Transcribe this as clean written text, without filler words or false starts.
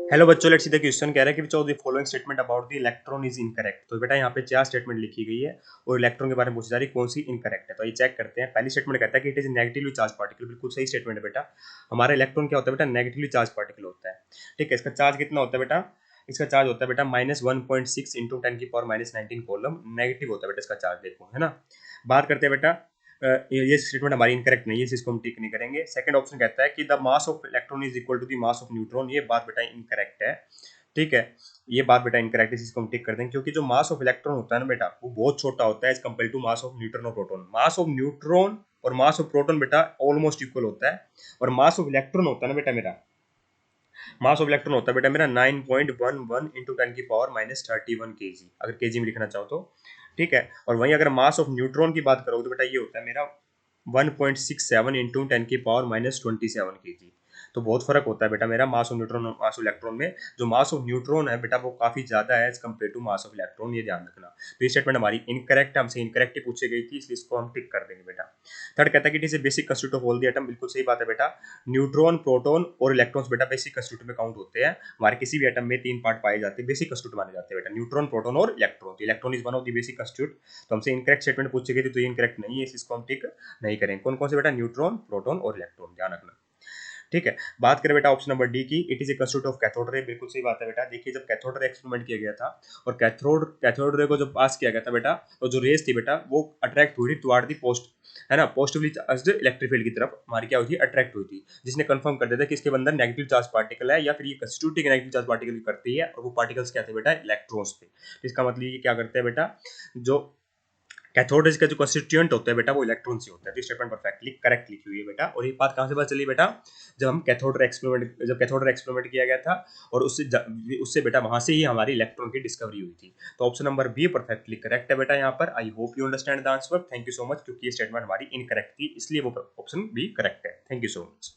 Hello बच्चों, let's see the question कह रहा है कि which of the following statement about the electron is incorrect. तो बेटा यहाँ पे चार स्टेटमेंट लिखी गई है और इलेक्ट्रॉन के बारे में पूछी जा रही है कौन सी इनकरेक्ट है। तो ये चेक करते हैं। पहली स्टेटमेंट कहता है कि it is negatively charge particle. बिल्कुल सही स्टेटमेंट है बेटा। हमारा इलेक्ट्रॉन क्या होता है बेटा? नेगेटिवली चार्ज पार्टिकल होता है। ठीक है, इसका चार्ज कितना होता है बेटा? इसका चार्ज होता है बेटा -1.6 इंटू 10⁻⁻19 कोलम। नेगेटिव होता है बेटा इसका चार्ज, देखो है ना। बात करते हैं बेटा, ये स्टेटमेंट हमारी इनकरेक्ट नहीं है, इसको हम टिक नहीं करेंगे। सेकंड ऑप्शन कहता है कि the mass of electron is equal to the mass of neutron. ये बात बेटा इनकरेक्ट है। ठीक है, ये बात बेटा इनकरेक्ट है, इसको हम टिक कर देंगे क्योंकि जो मास ऑफ इलेक्ट्रॉन होता है ना बेटा, वो बहुत छोटा होता है as compared to mass of neutron और प्रोटॉन। मास ऑफ न्यूट्रॉन और मास ऑफ प्रोटॉन बेटा ऑलमोस्ट इक्वल होता है, और मास ऑफ इलेक्ट्रॉन होता है ना बेटा मेरा, मास ऑफ इलेक्ट्रॉन होता है बेटा मेरा 9.11 इंटू 10⁻31 केजी, अगर केजी में लिखना चाहो तो। ठीक है, और वहीं अगर मास ऑफ न्यूट्रॉन की बात करोगे तो बेटा ये होता है मेरा 1.67 इंटू 10⁻27 केजी। तो बहुत फर्क होता है बेटा मेरा मास ऑफ न्यूट्रॉन और मास ऑफ इलेक्ट्रॉन में। जो मास ऑफ न्यूट्रॉन है बेटा वो काफी ज्यादा है as compared to mass of electron, ये ध्यान रखना। तो ये स्टेटमेंट हमारी इनकरेक्ट है, हमसे इनकरेक्ट ही पूछी गई थी, इसलिए इसको हम टिक कर देंगे बेटा। थर्ड कहता है कि it is a basic constitute of all the atom. बिल्कुल सही बात है बेटा। न्यूट्रॉन, प्रोटॉन और इलेक्ट्रॉन्स बेटा बेसिक कंस्टिट्यूट में काउंट होते हैं। हमारे किसी भी एटम में तीन पार्ट पाए जाते हैं, बेसिक कंस्टिट्यूट माने जाते हैं बेटा, न्यूट्रॉन, प्रोटॉन और इलेक्ट्रॉन। तो electron is one of the basic constitute. तो हमसे इनकरेक्ट स्टेटमेंट पूछी गई थी, तो ये इनकरेक्ट नहीं है, इसको हम टिक नहीं करेंगे। कौन कौन से बेटा? न्यूट्रॉन, प्रोटॉन और इलेक्ट्रॉन, ध्यान रखना। ठीक है, बात करें बेटा ऑप्शन नंबर डी की, it is a constitute of cathode ray. बिल्कुल सही बात है बेटा। देखिए, जब कैथोड रे एक्सपेरिमेंट किया गया था और कैथोड रे को जब पास किया गया था बेटा, तो जो रेस थी बेटा वो अट्रैक्ट हुई थी टुवर्ड दी पोस्ट, है ना, पॉजिटिवली चार्ज्ड इलेक्ट्रिक फील्ड की तरफ हमारी क्या हुई थी? अट्रैक्ट हुई थी, जिसने कंफर्म कर दिया था कि इसके अंदर नेगेटिव चार्ज पार्टिकल है, या फिर ये कंस्टिट्यूट नेगेटिव चार्ज पार्टिकल करती है, और वो पार्टिकल्स क्या थे बेटा? इलेक्ट्रॉन्स थे। तो इसका मतलब ये क्या करते हैं बेटा, जो कैथोड रेज का जो कंस्टिट्यूएंट होता है बेटा वो इलेक्ट्रॉन से होता है। तो स्टेटमेंट परफेक्टली करेक्ट लिखी हुई है बेटा। और ये बात कहां से पता चली बेटा? जब कैथोड रे एक्सपेरिमेंट किया गया था, और उससे बेटा वहां से ही हमारी इलेक्ट्रॉन की डिस्कवरी हुई थी। तो option number be perfectly correct है बेटा यहाँ पर। I hope you understand the answer. Thank you so much, क्योंकि ये स्टेटमेंट हमारी इनकरेक्ट थी, इसलिए वो ऑप्शन बी करेक्ट है। Thank you so much.